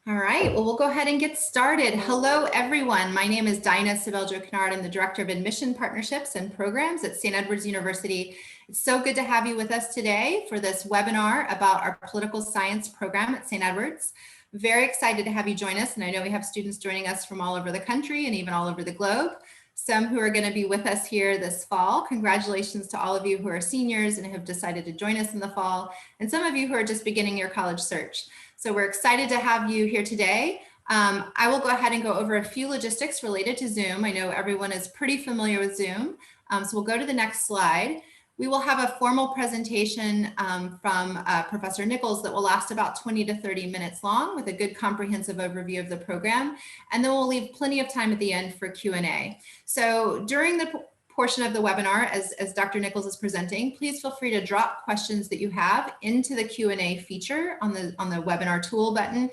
All right, well, we'll go ahead and get started. Hello, everyone. My name is Dinah Sbelgio Kinard. I'm the Director of Admission Partnerships and Programs at St. Edward's University. It's so good to have you with us today for this webinar about our political science program at St. Edward's. Very excited to have you join us, and I know we have students joining us from all over the country and even all over the globe. Some who are going to be with us here this fall. Congratulations to all of you who are seniors and have decided to join us in the fall, and some of you who are just beginning your college search. So we're excited to have you here today. I will go ahead and go over a few logistics related to Zoom. I know everyone is pretty familiar with Zoom. So we'll go to the next slide. We will have a formal presentation from Professor Nichols that will last about 20 to 30 minutes long with a good comprehensive overview of the program. And then we'll leave plenty of time at the end for Q&A. So during the portion of the webinar, as Dr. Nichols is presenting, please feel free to drop questions that you have into the Q&A feature on the webinar tool button.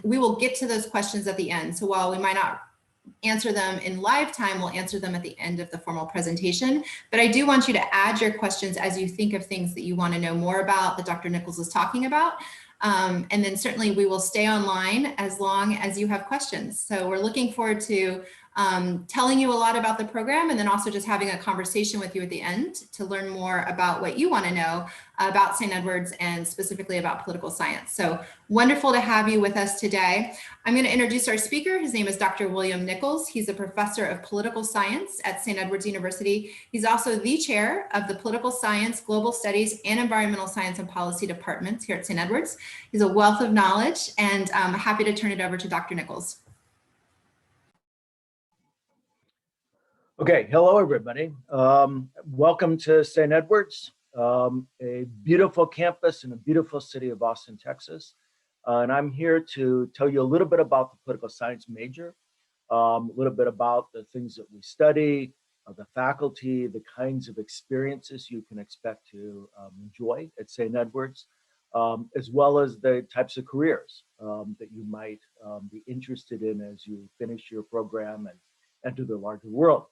We will get to those questions at the end. So while we might not answer them in live time, we'll answer them at the end of the formal presentation. But I do want you to add your questions as you think of things that you want to know more about that Dr. Nichols is talking about. And then certainly we will stay online as long as you have questions. So we're looking forward to telling you a lot about the program and then also just having a conversation with you at the end to learn more about what you want to know about St. Edward's and specifically about political science. So wonderful to have you with us today. I'm going to introduce our speaker. His name is Dr. William Nichols. He's a professor of political science at St. Edward's University. He's also the chair of the political science, global studies, and environmental science and policy departments here at St. Edward's. He's a wealth of knowledge, and I'm happy to turn it over to Dr. Nichols. Okay, hello everybody. Welcome to St. Edward's, a beautiful campus in a beautiful city of Austin, Texas. And I'm here to tell you a little bit about the political science major, a little bit about the things that we study, the faculty, the kinds of experiences you can expect to enjoy at St. Edward's, as well as the types of careers that you might be interested in as you finish your program and enter the larger world.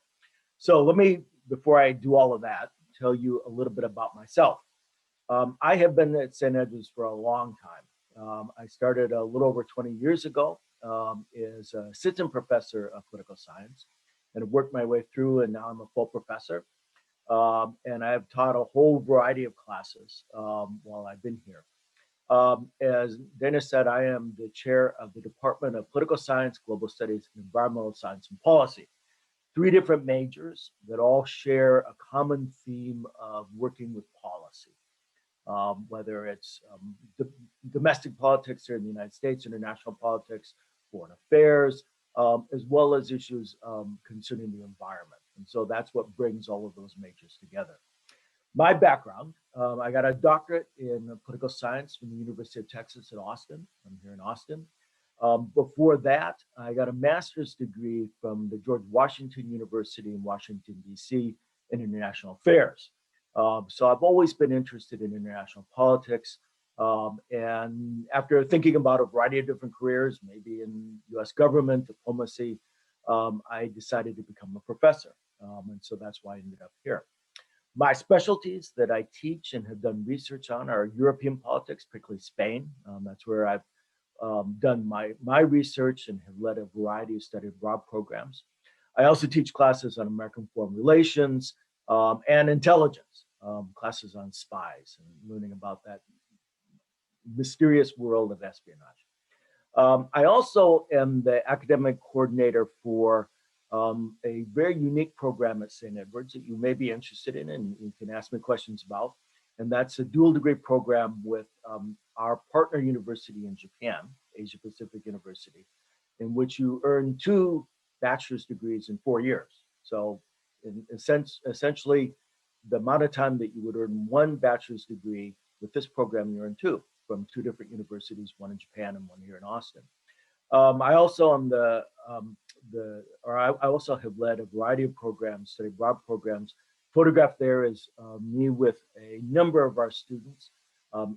So let me, before I do all of that, tell you a little bit about myself. I have been at St. Edward's for a long time. I started a little over 20 years ago as an assistant professor of political science and have worked my way through, and now I'm a full professor. And I've taught a whole variety of classes while I've been here. As Dinah said, I am the chair of the Department of Political Science, Global Studies, and Environmental Science and Policy. 3 different majors that all share a common theme of working with policy, whether it's domestic politics here in the United States, international politics, foreign affairs, as well as issues concerning the environment. And so that's what brings all of those majors together. My background, I got a doctorate in political science from the University of Texas at Austin. I'm here in Austin. Before that, I got a master's degree from the George Washington University in Washington, D.C. in international affairs. So I've always been interested in international politics. And after thinking about a variety of different careers, maybe in US government, diplomacy, I decided to become a professor. And so that's why I ended up here. My specialties that I teach and have done research on are European politics, particularly Spain. That's where I've done my research and have led a variety of study abroad programs. I also teach classes on American foreign relations and intelligence, classes on spies and learning about that mysterious world of espionage. I also am the academic coordinator for a very unique program at St. Edward's that you may be interested in and you can ask me questions about. And that's a dual degree program with our partner university in Japan, Asia Pacific University, in which you earn 2 bachelor's degrees in 4 years. So in essentially, the amount of time that you would earn 1 bachelor's degree with this program, you earn 2 from 2 different universities, one in Japan and one here in Austin. I also am I also have led a variety of programs, study abroad programs. Photographed there is me with a number of our students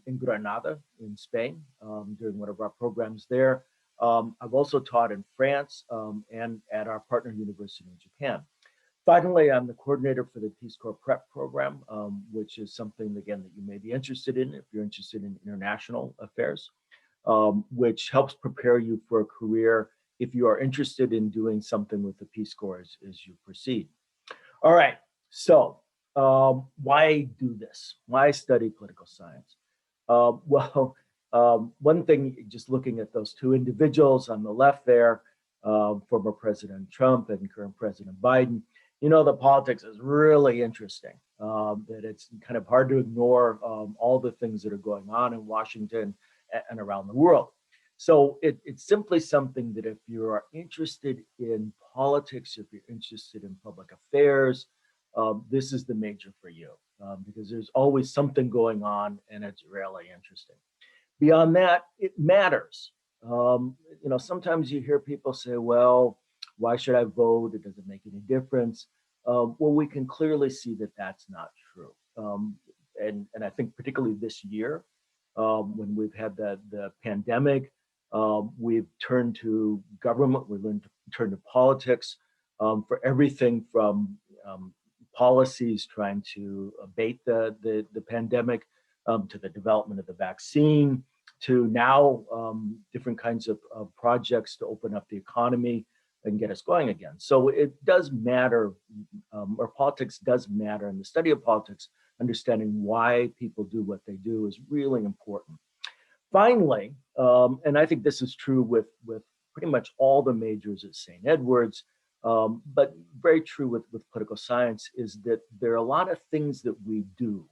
in Granada in Spain during one of our programs there. I've also taught in France and at our partner university in Japan. Finally, I'm the coordinator for the Peace Corps Prep program, which is something, again, that you may be interested in if you're interested in international affairs. which helps prepare you for a career if you are interested in doing something with the Peace Corps as you proceed. All right, so why do this? Why study political science? One thing, just looking at those two individuals on the left there, former President Trump and current President Biden, you know that politics is really interesting, that it's kind of hard to ignore all the things that are going on in Washington and around the world. So it's simply something that if you are interested in politics, if you're interested in public affairs, this is the major for you, because there's always something going on and it's really interesting. Beyond that, it matters. You know, sometimes you hear people say, well, why should I vote? It doesn't make any difference. Well, we can clearly see that that's not true. And I think particularly this year, when we've had the pandemic, we've turned to government, we've turned to politics for everything from policies trying to abate the pandemic, to the development of the vaccine, to now different kinds of projects to open up the economy and get us going again. So it does matter, or politics does matter, and the study of politics, understanding why people do what they do is really important. Finally, and I think this is true with pretty much all the majors at St. Edward's, but very true with political science, is that there are a lot of things that we do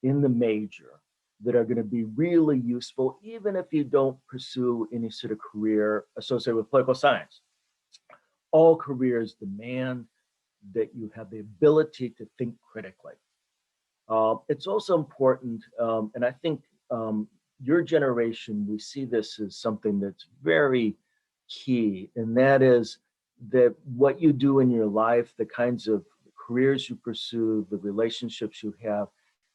in the major that are going to be really useful, even if you don't pursue any sort of career associated with political science. All careers demand that you have the ability to think critically. It's also important, and I think your generation, we see this as something that's very key, and that is that what you do in your life, the kinds of careers you pursue, the relationships you have,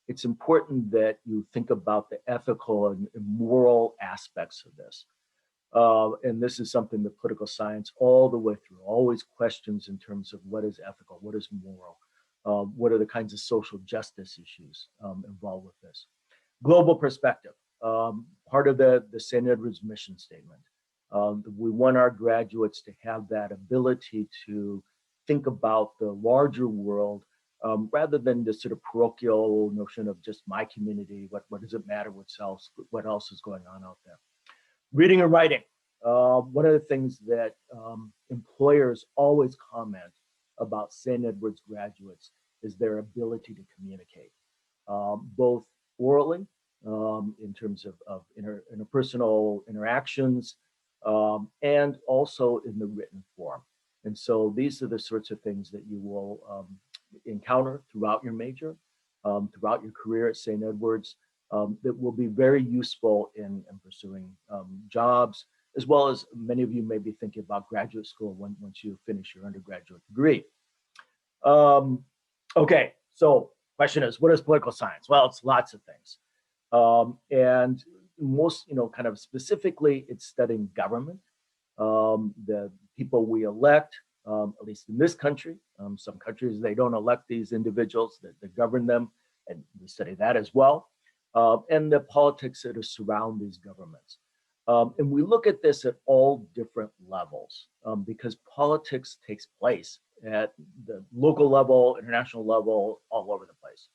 it's important that you think about the ethical and moral aspects of this. And this is something that political science all the way through always questions in terms of what is ethical, what is moral, what are the kinds of social justice issues involved with this. Global perspective, part of the St. Edward's mission statement. We want our graduates to have that ability to think about the larger world, rather than this sort of parochial notion of just my community, what does it matter what else is going on out there. Reading and writing. One of the things that employers always comment about St. Edward's graduates is their ability to communicate, both orally, in terms of interpersonal interactions, and also in the written form. And so these are the sorts of things that you will encounter throughout your major, throughout your career at St. Edward's, that will be very useful in pursuing jobs, as well as many of you may be thinking about graduate school once you finish your undergraduate degree. Okay, so question is, what is political science? Well, it's lots of things. And most, kind of specifically, it's studying government, the people we elect, at least in this country. Some countries, they don't elect these individuals that govern them, and we study that as well, and the politics that surround these governments. And we look at this at all different levels, because politics takes place at the local level, international level, all over the place.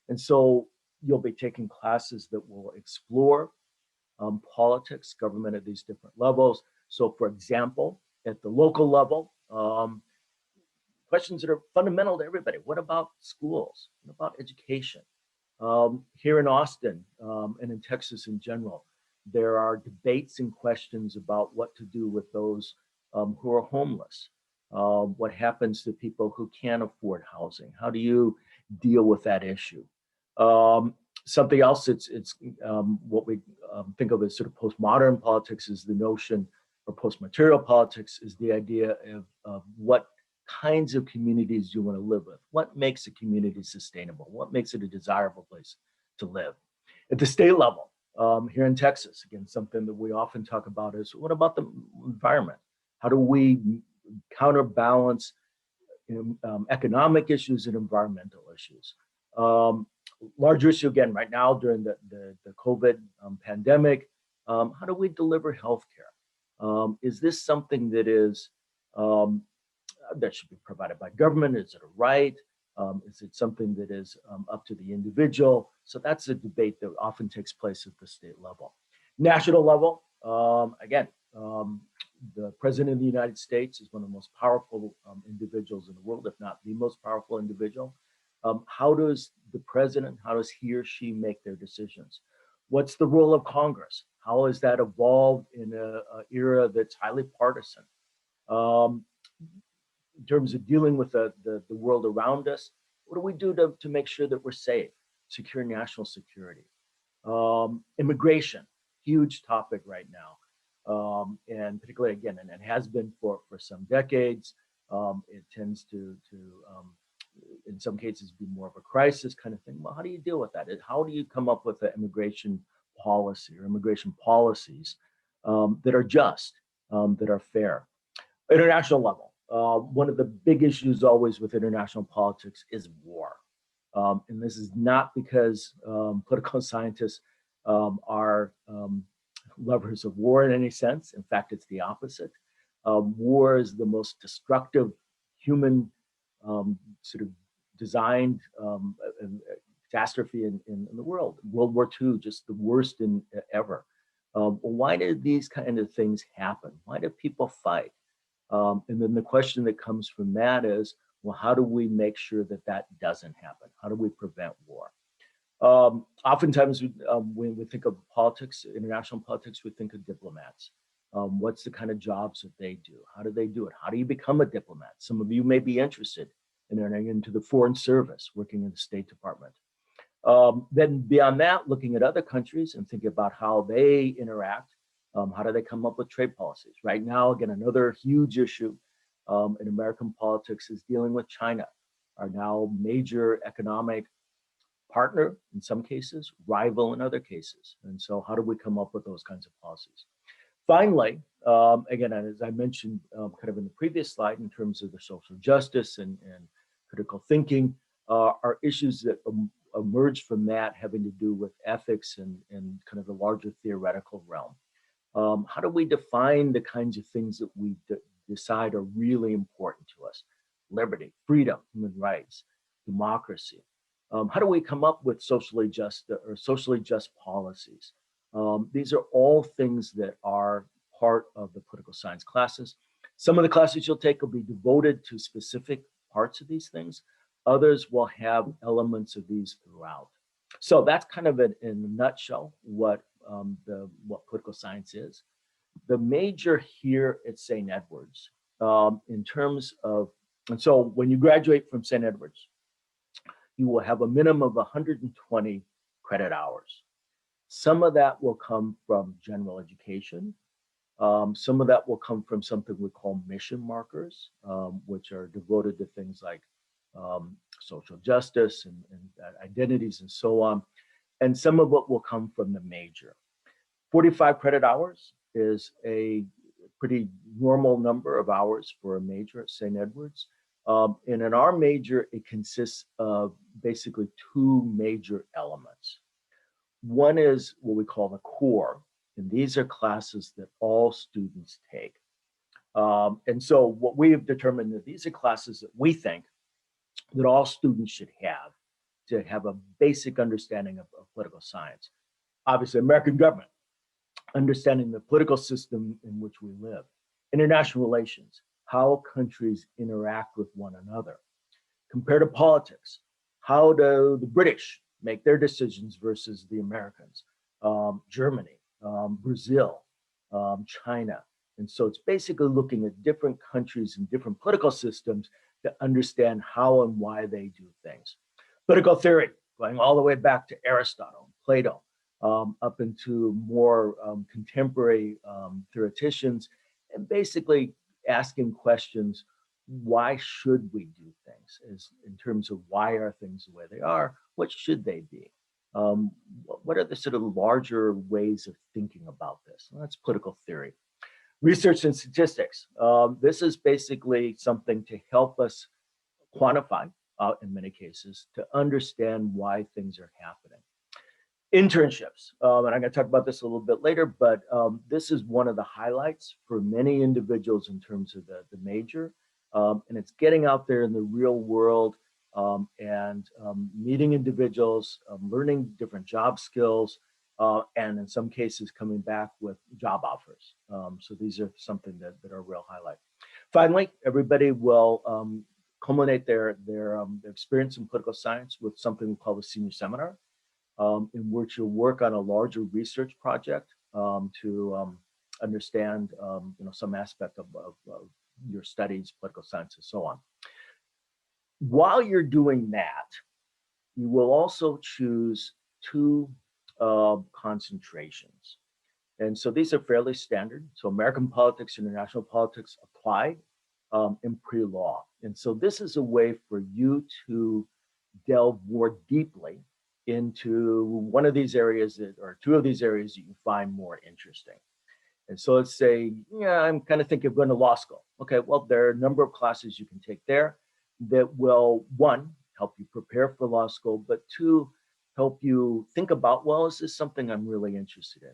And so you'll be taking classes that will explore politics, government at these different levels. So for example, at the local level, questions that are fundamental to everybody. What about schools? What about education? Here in Austin and in Texas in general, there are debates and questions about what to do with those who are homeless. What happens to people who can't afford housing? How do you deal with that issue? Something else, it's what we think of as sort of postmodern politics is the notion, or post-material politics is the idea of what kinds of communities you want to live with. What makes a community sustainable? What makes it a desirable place to live? At the state level, here in Texas, again, something that we often talk about is, what about the environment? How do we counterbalance economic issues and environmental issues? Larger issue again right now during the COVID pandemic How do we deliver healthcare? Is this something that is that should be provided by government? Is it a right? Is it something that is up to the individual? So that's a debate that often takes place at the state level. National level, again, the President of the United States is one of the most powerful individuals in the world, if not the most powerful individual. How does the president, how does he or she make their decisions? What's the role of Congress? How has that evolved in an era that's highly partisan? In terms of dealing with the world around us, what do we do to make sure that we're safe, secure national security? Immigration, huge topic right now. And particularly again, and it has been for some decades, it tends to in some cases be more of a crisis kind of thing. Well, how do you deal with that? How do you come up with an immigration policy or immigration policies that are just, that are fair? International level, one of the big issues always with international politics is war. And this is not because political scientists are lovers of war in any sense. In fact, it's the opposite. War is the most destructive human sort of designed catastrophe in the world. World War II, just the worst ever. Why did these kind of things happen? Why do people fight? And then the question that comes from that is, well, how do we make sure that that doesn't happen? How do we prevent war? Oftentimes, when we think of politics, international politics, we think of diplomats. What's the kind of jobs that they do? How do they do it? How do you become a diplomat? Some of you may be interested in entering into the Foreign Service, working in the State Department. Then beyond that, looking at other countries and thinking about how they interact. How do they come up with trade policies? Right now, again, another huge issue in American politics is dealing with China, our now major economic partner in some cases, rival in other cases. And so how do we come up with those kinds of policies? Finally, again, as I mentioned kind of in the previous slide, in terms of the social justice and critical thinking, are issues that emerge from that having to do with ethics and kind of the larger theoretical realm. How do we define the kinds of things that we decide are really important to us? Liberty, freedom, human rights, democracy. How do we come up with socially just policies? These are all things that are part of the political science classes. Some of the classes you'll take will be devoted to specific parts of these things. Others will have elements of these throughout. So that's kind of in a nutshell what political science is. The major here at St. Edward's, in terms of, and so when you graduate from St. Edward's, you will have a minimum of 120 credit hours. Some of that will come from general education. Some of that will come from something we call mission markers, which are devoted to things like social justice and identities and so on. And some of it will come from the major. 45 credit hours is a pretty normal number of hours for a major at St. Edward's. And in our major, it consists of basically two major elements. One is what we call the core, and these are classes that all students take. And so what we have determined that these are classes that we think that all students should have to have a basic understanding of political science. Obviously, American government, understanding the political system in which we live, international relations, how countries interact with one another, comparative politics, how do the British make their decisions versus the Americans, Germany, Brazil, China. And so it's basically looking at different countries and different political systems to understand how and why they do things. Political theory, going all the way back to Aristotle, Plato, up into more contemporary theoreticians, and basically asking questions, why should we do things, as in terms of why are things the way they are, what should they be? What are the sort of larger ways of thinking about this? Well, that's political theory. Research and statistics. This is basically something to help us quantify, in many cases, to understand why things are happening. Internships, and I'm going to talk about this a little bit later, but this is one of the highlights for many individuals in terms of the major, and it's getting out there in the real world and meeting individuals, learning different job skills, and in some cases coming back with job offers. So these are something that are a real highlight. Finally, everybody will culminate their experience in political science with something we call the senior seminar, in which you'll work on a larger research project to understand some aspect of your studies, political science, and so on. While you're doing that, you will also choose two concentrations. And so these are fairly standard. So American politics, international politics applied in pre-law. And so this is a way for you to delve more deeply into one of these areas or two of these areas that you find more interesting. And so let's say, yeah, I'm kind of thinking of going to law school. Okay, well, there are a number of classes you can take there that will, one, help you prepare for law school, but two, help you think about, well, is this something I'm really interested in?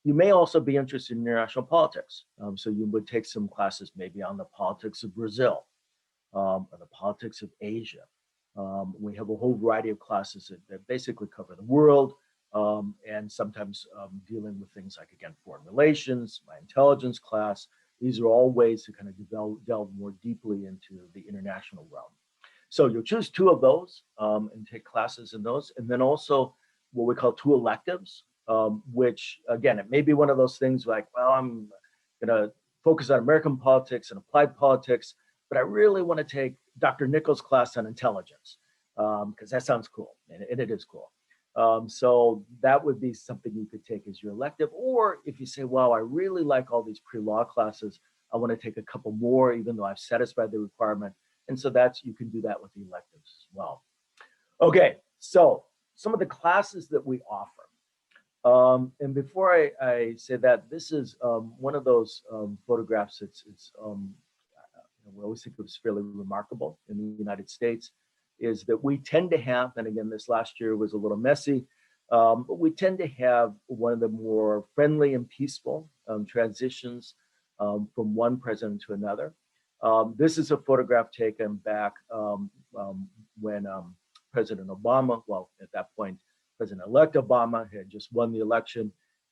You may also be interested in international politics. So you would take some classes maybe on the politics of Brazil or the politics of Asia. We have a whole variety of classes that basically cover the world, and sometimes dealing with things like, again, foreign relations, my intelligence class. These are all ways to kind of delve more deeply into the international realm. So you'll choose two of those and take classes in those, and then also what we call two electives, which, again, it may be one of those things like, well, I'm going to focus on American politics and applied politics, but I really want to take Dr. Nichols' class on intelligence because that sounds cool, and it is cool. So that would be something you could take as your elective. Or if you say, wow, I really like all these pre-law classes, I want to take a couple more, even though I've satisfied the requirement. And so you can do that with the electives as well. Okay, so some of the classes that we offer. And before I say that, this is one of those photographs. We always think it was fairly remarkable in the United States, is that we tend to have, and again, this last year was a little messy, but we tend to have one of the more friendly and peaceful transitions from one president to another. This is a photograph taken back when President Obama, well, at that point, President-elect Obama had just won the election,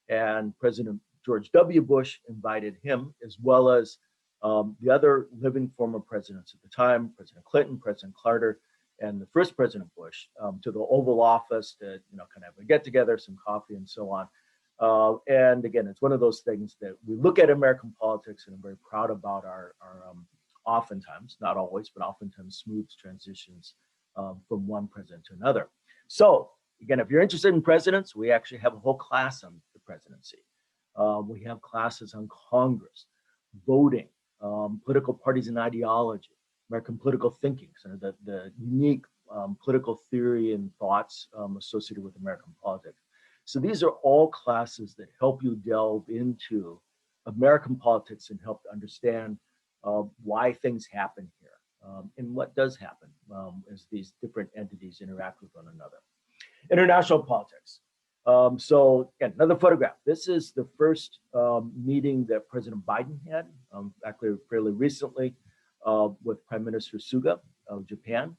and President George W. Bush invited him, as well as the other living former presidents at the time, President Clinton, President Carter, and the first President Bush, to the Oval Office to kind of have a get together, some coffee, and so on. And again, it's one of those things that we look at American politics, and I'm very proud about our oftentimes, not always, but oftentimes smooth transitions from one president to another. So again, if you're interested in presidents, we actually have a whole class on the presidency. We have classes on Congress, voting, political parties and ideology, American political thinking, so the unique political theory and thoughts associated with American politics. So these are all classes that help you delve into American politics and help to understand why things happen here and what does happen as these different entities interact with one another. International politics. So again, another photograph. This is the first meeting that President Biden had, actually fairly recently, with Prime Minister Suga of Japan.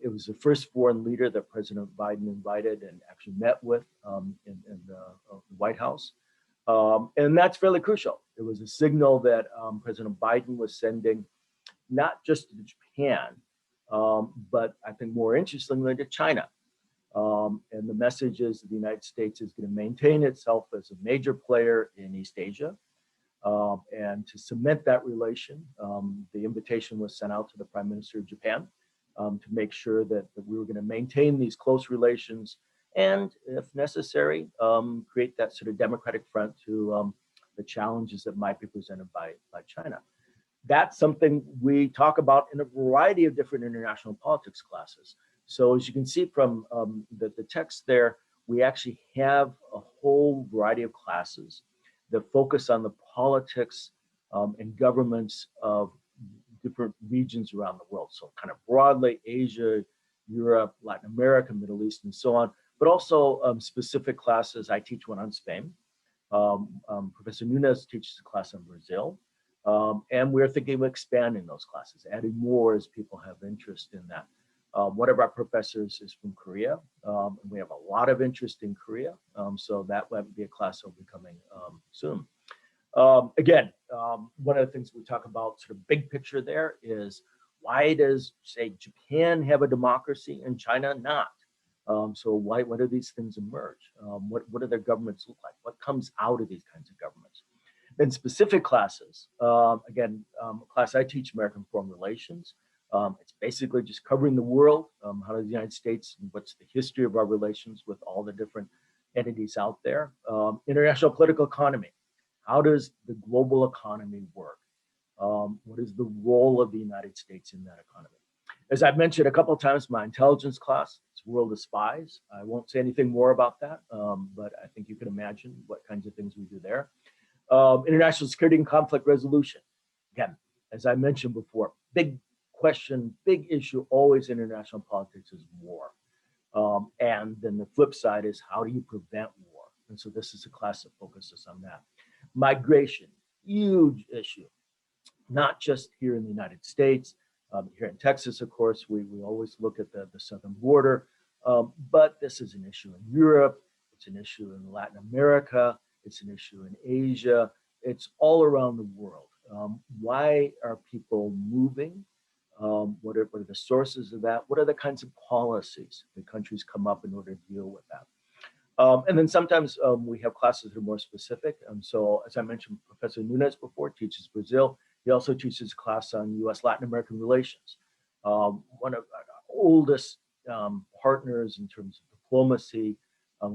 It was the first foreign leader that President Biden invited and actually met with in the White House. And that's fairly crucial. It was a signal that President Biden was sending not just to Japan, but I think more interestingly to China. And the message is that the United States is going to maintain itself as a major player in East Asia. And to cement that relation, the invitation was sent out to the Prime Minister of Japan to make sure that we were going to maintain these close relations and, if necessary, create that sort of democratic front to the challenges that might be presented by China. That's something we talk about in a variety of different international politics classes. So as you can see from the text there, we actually have a whole variety of classes that focus on the politics and governments of different regions around the world. So kind of broadly, Asia, Europe, Latin America, Middle East, and so on. but also specific classes. I teach one on Spain. Professor Nunes teaches a class on Brazil. And we're thinking of expanding those classes, adding more as people have interest in that. One of our professors is from Korea, and we have a lot of interest in Korea. So that might be a class that will be coming soon. Again, one of the things we talk about, sort of big picture there, is why does, say, Japan have a democracy and China not? So why do these things emerge? What do their governments look like? What comes out of these kinds of governments? Then specific classes, again, class I teach, American Foreign Relations. It's basically just covering the world. How does the United States, what's the history of our relations with all the different entities out there? International political economy. How does the global economy work? What is the role of the United States in that economy? As I've mentioned a couple of times, my intelligence class, it's World of Spies. I won't say anything more about that, but I think you can imagine what kinds of things we do there. International security and conflict resolution. Again, as I mentioned before, big question, big issue always in international politics is war. And then the flip side is, how do you prevent war? And so this is a class that focuses on that. Migration, huge issue, not just here in the United States. Here in Texas, of course, we always look at the southern border, but this is an issue in Europe, it's an issue in Latin America, it's an issue in Asia, it's all around the world. Why are people moving? What are the sources of that? What are the kinds of policies that countries come up in order to deal with that? And then sometimes we have classes that are more specific. So as I mentioned, Professor Nunes before teaches Brazil. He also teaches a class on US Latin American relations. One of our oldest partners in terms of diplomacy,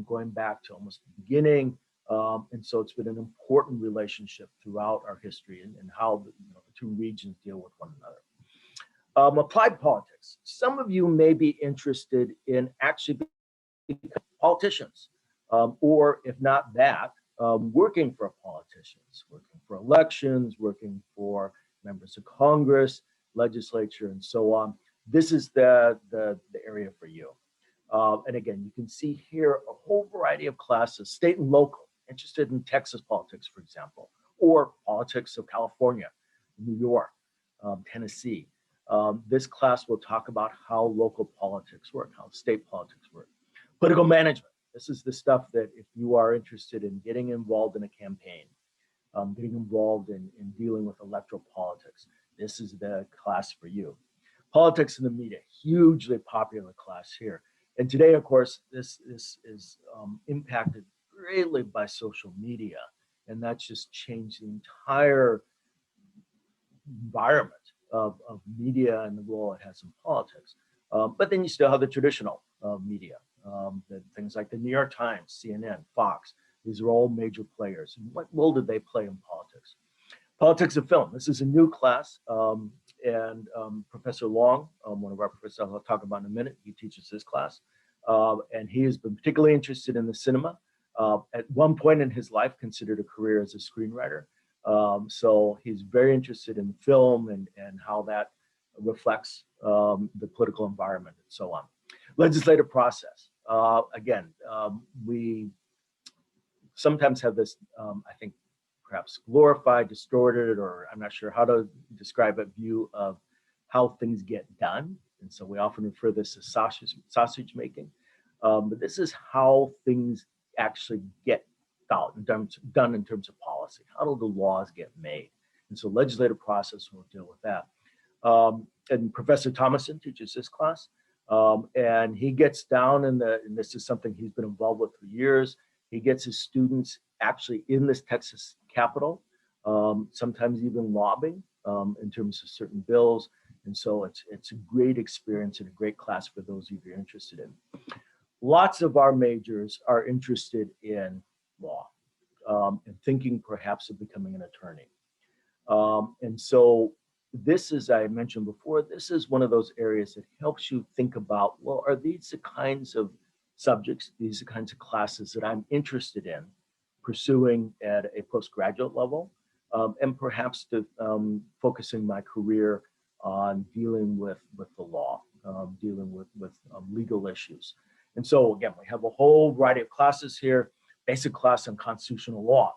going back to almost the beginning. And so it's been an important relationship throughout our history and how the two regions deal with one another. Applied politics. Some of you may be interested in actually becoming politicians, or if not that, working for politicians, working for elections, working for members of Congress, legislature, and so on. This is the area for you. And again, you can see here a whole variety of classes, state and local, interested in Texas politics, for example, or politics of California, New York, Tennessee. This class will talk about how local politics work, how state politics work. Political management. This is the stuff that if you are interested in getting involved in a campaign, getting involved in dealing with electoral politics, this is the class for you. Politics in the media, hugely popular class here. And today, of course, this is impacted greatly by social media. And that's just changed the entire environment of media and the role it has in politics. But then you still have the traditional media, things like the New York Times, CNN, Fox. These are all major players. And what role did they play in politics? Politics of film. This is a new class. And Professor Long, one of our professors I'll talk about in a minute, he teaches this class. And he has been particularly interested in the cinema. At one point in his life, considered a career as a screenwriter. So he's very interested in film and how that reflects the political environment and so on. Legislative process. Again, we sometimes have this, I think, perhaps glorified, distorted, or I'm not sure how to describe it, view of how things get done. And so we often refer this as sausage making. But this is how things actually get done in terms of policy. How do the laws get made? And so legislative process will deal with that. And Professor Thomason teaches this class. And he gets down and this is something he's been involved with for years. He gets his students actually in this Texas Capitol, sometimes even lobbying in terms of certain bills. And so it's a great experience and a great class for those of you who are interested in. Lots of our majors are interested in law and thinking perhaps of becoming an attorney. And so this, as I mentioned before, this is one of those areas that helps you think about, well, are these the kinds of subjects, these are the kinds of classes that I'm interested in pursuing at a postgraduate level, and perhaps to focusing my career on dealing with the law, dealing with legal issues. And so again, we have a whole variety of classes here, basic class on constitutional law,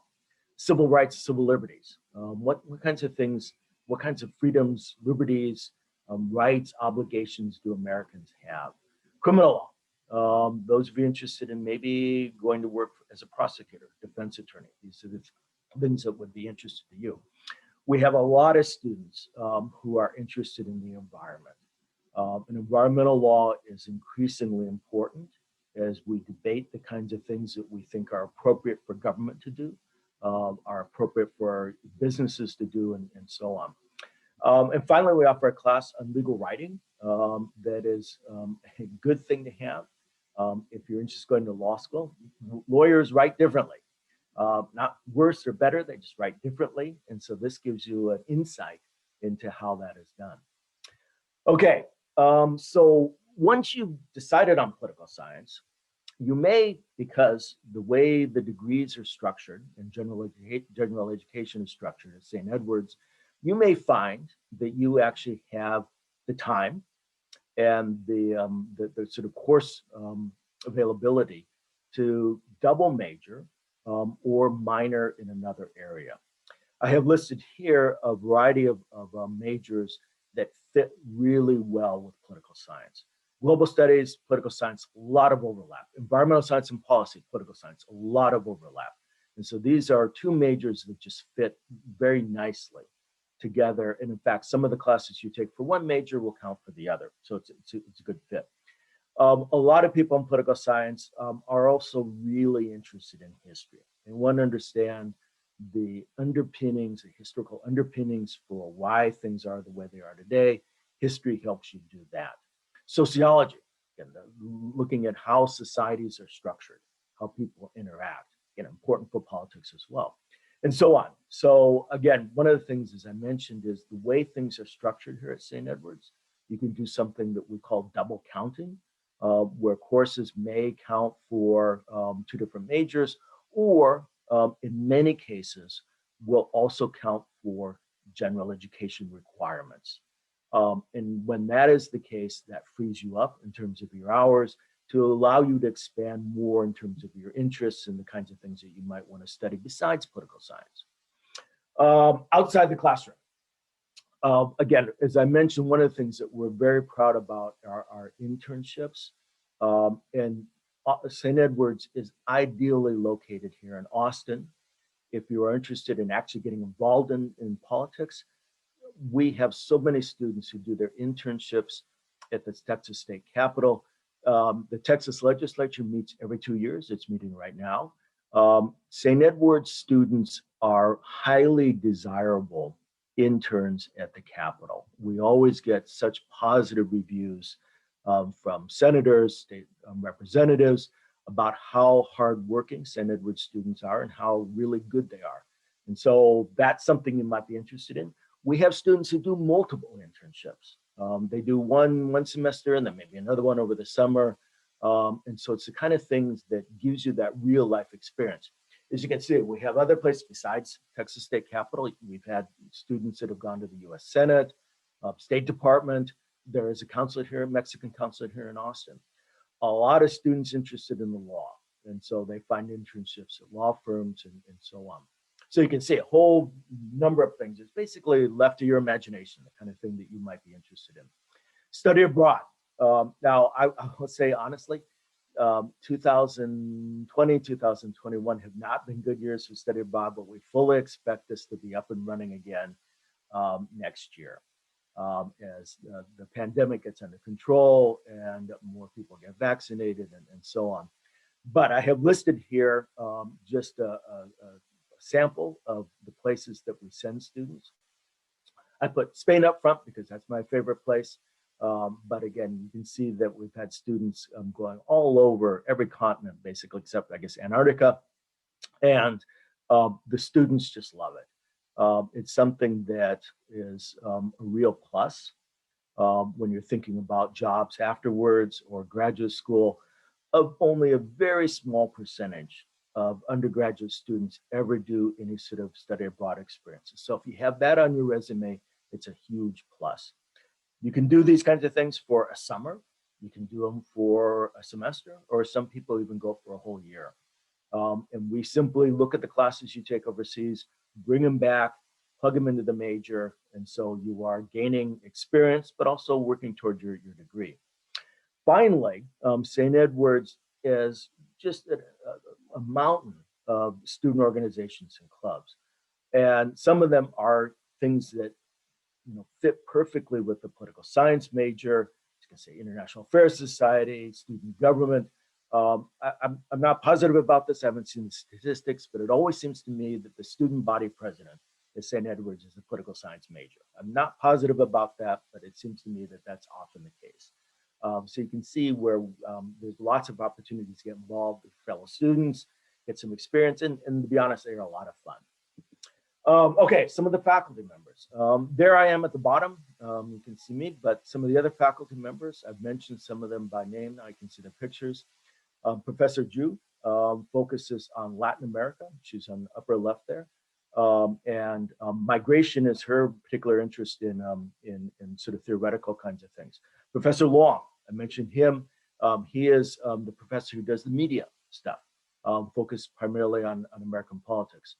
civil rights, civil liberties, what kinds of things, what kinds of freedoms, liberties, rights, obligations do Americans have? Criminal law, those of you interested in maybe going to work as a prosecutor, defense attorney, these are the things that would be interested to you. We have a lot of students who are interested in the environment. And environmental law is increasingly important as we debate the kinds of things that we think are appropriate for government to do, are appropriate for businesses to do, and so on. And finally, we offer a class on legal writing that is a good thing to have. If you're interested in going to law school, lawyers write differently. Not worse or better, they just write differently. And so this gives you an insight into how that is done. Okay, so once you've decided on political science, you may, because the way the degrees are structured and general education is structured at St. Edward's, you may find that you actually have the time and the sort of course availability to double major or minor in another area. I have listed here a variety of majors that fit really well with political science. Global studies, political science, a lot of overlap. Environmental science and policy, political science, a lot of overlap. And so these are two majors that just fit very nicely together. And in fact, some of the classes you take for one major will count for the other. So it's a good fit. A lot of people in political science are also really interested in history. They want to understand the underpinnings, the historical underpinnings for why things are the way they are today. History helps you do that. Sociology, again, looking at how societies are structured, how people interact, again, important for politics as well, and so on. So again, one of the things, as I mentioned, is the way things are structured here at St. Edward's. You can do something that we call double counting, where courses may count for two different majors, or in many cases, will also count for general education requirements. And when that is the case, that frees you up in terms of your hours to allow you to expand more in terms of your interests and the kinds of things that you might want to study besides political science. Outside the classroom. Again, as I mentioned, one of the things that we're very proud about are our internships. And St. Edward's is ideally located here in Austin. If you are interested in actually getting involved in politics, we have so many students who do their internships at the Texas State Capitol. The Texas legislature meets every 2 years. It's meeting right now. St. Edward's students are highly desirable interns at the Capitol. We always get such positive reviews from senators, state representatives about how hardworking St. Edward's students are and how really good they are. And so that's something you might be interested in. We have students who do multiple internships. They do one semester and then maybe another one over the summer. And so it's the kind of things that gives you that real life experience. As you can see, we have other places besides Texas State Capitol. We've had students that have gone to the US Senate, State Department. There is a consulate here, Mexican consulate here in Austin. A lot of students interested in the law. And so they find internships at law firms and so on. So you can see a whole number of things. It's basically left to your imagination, the kind of thing that you might be interested in. Study abroad. Now, I will say honestly, 2020, 2021 have not been good years for study abroad, but we fully expect this to be up and running again next year as the pandemic gets under control and more people get vaccinated and so on. But I have listed here just a sample of the places that we send students. I put Spain up front because that's my favorite place. But again, you can see that we've had students going all over every continent, basically, except I guess Antarctica. And the students just love it. It's something that is a real plus when you're thinking about jobs afterwards or graduate school. Of only a very small percentage of undergraduate students ever do any sort of study abroad experiences. So if you have that on your resume, it's a huge plus. You can do these kinds of things for a summer. You can do them for a semester, or some people even go for a whole year. And we simply look at the classes you take overseas, bring them back, plug them into the major. And so you are gaining experience, but also working toward your degree. Finally, St. Edward's is just a mountain of student organizations and clubs. And some of them are things that fit perfectly with the political science major. I was going to say International Affairs Society, student government. I'm not positive about this. I haven't seen the statistics, but it always seems to me that the student body president at St. Edward's is a political science major. I'm not positive about that, but it seems to me that that's often the case. So you can see where there's lots of opportunities to get involved with fellow students, get some experience, and to be honest, they're a lot of fun. Okay, some of the faculty members. There I am at the bottom. You can see me, but some of the other faculty members, I've mentioned some of them by name. Now you can see their pictures. Professor Ju focuses on Latin America. She's on the upper left there. And migration is her particular interest in sort of theoretical kinds of things. Professor Long, I mentioned him. He is the professor who does the media stuff, focused primarily on American politics.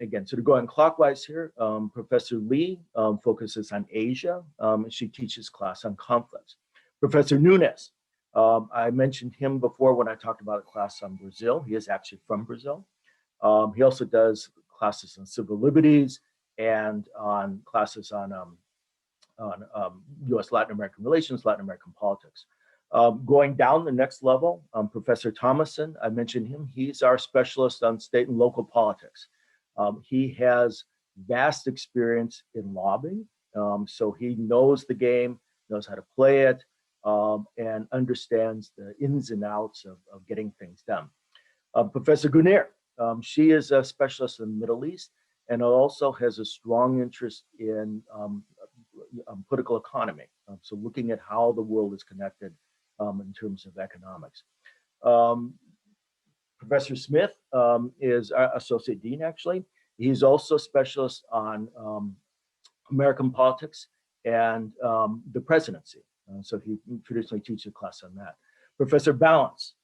Again, sort of going clockwise here, Professor Lee focuses on Asia, and she teaches class on conflicts. Professor Nunes, I mentioned him before when I talked about a class on Brazil. He is actually from Brazil. He also does classes on civil liberties and on classes on U.S. Latin American relations, Latin American politics. Going down the next level, Professor Thomason, I mentioned him. He's our specialist on state and local politics. He has vast experience in lobbying, so he knows the game, knows how to play it, and understands the ins and outs of getting things done. Professor Gunir, she is a specialist in the Middle East and also has a strong interest in political economy. So looking at how the world is connected in terms of economics. Professor Smith is our associate dean, actually. He's also a specialist on American politics and the presidency. So he traditionally teaches a class on that. Professor Balance,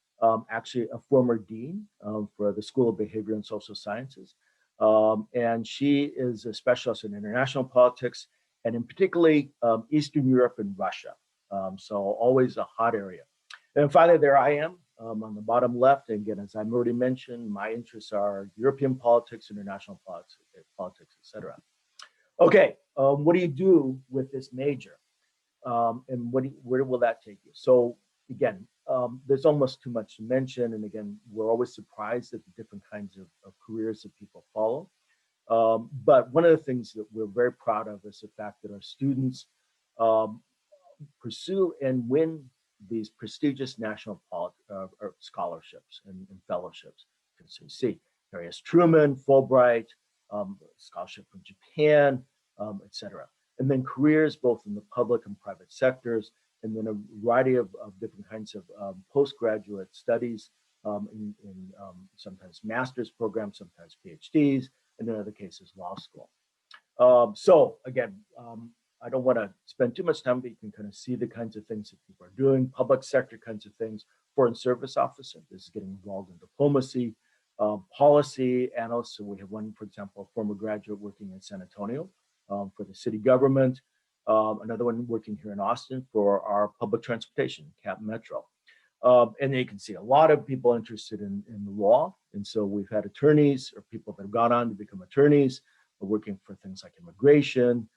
actually a former dean for the School of Behavior and Social Sciences. And she is a specialist in international politics and in particularly Eastern Europe and Russia. So always a hot area. And finally, there I am on the bottom left. And again, as I've already mentioned, my interests are European politics, international politics, et cetera. Okay, what do you do with this major? And where will that take you? So again, there's almost too much to mention. And again, we're always surprised at the different kinds of careers that people follow. But one of the things that we're very proud of is the fact that our students pursue and win these prestigious national scholarships and fellowships. You can see Harry Truman, Fulbright, scholarship from Japan, et cetera. And then careers both in the public and private sectors, and then a variety of different kinds of postgraduate studies in sometimes master's programs, sometimes PhDs, and in other cases, law school. So again, I don't want to spend too much time, but you can kind of see the kinds of things that people are doing, public sector kinds of things, foreign service officer, this is getting involved in diplomacy, policy analysts. So we have one, for example, a former graduate working in San Antonio for the city government, another one working here in Austin for our public transportation, Cap Metro. And then you can see a lot of people interested in the law. And so we've had attorneys or people that have gone on to become attorneys, working for things like immigration,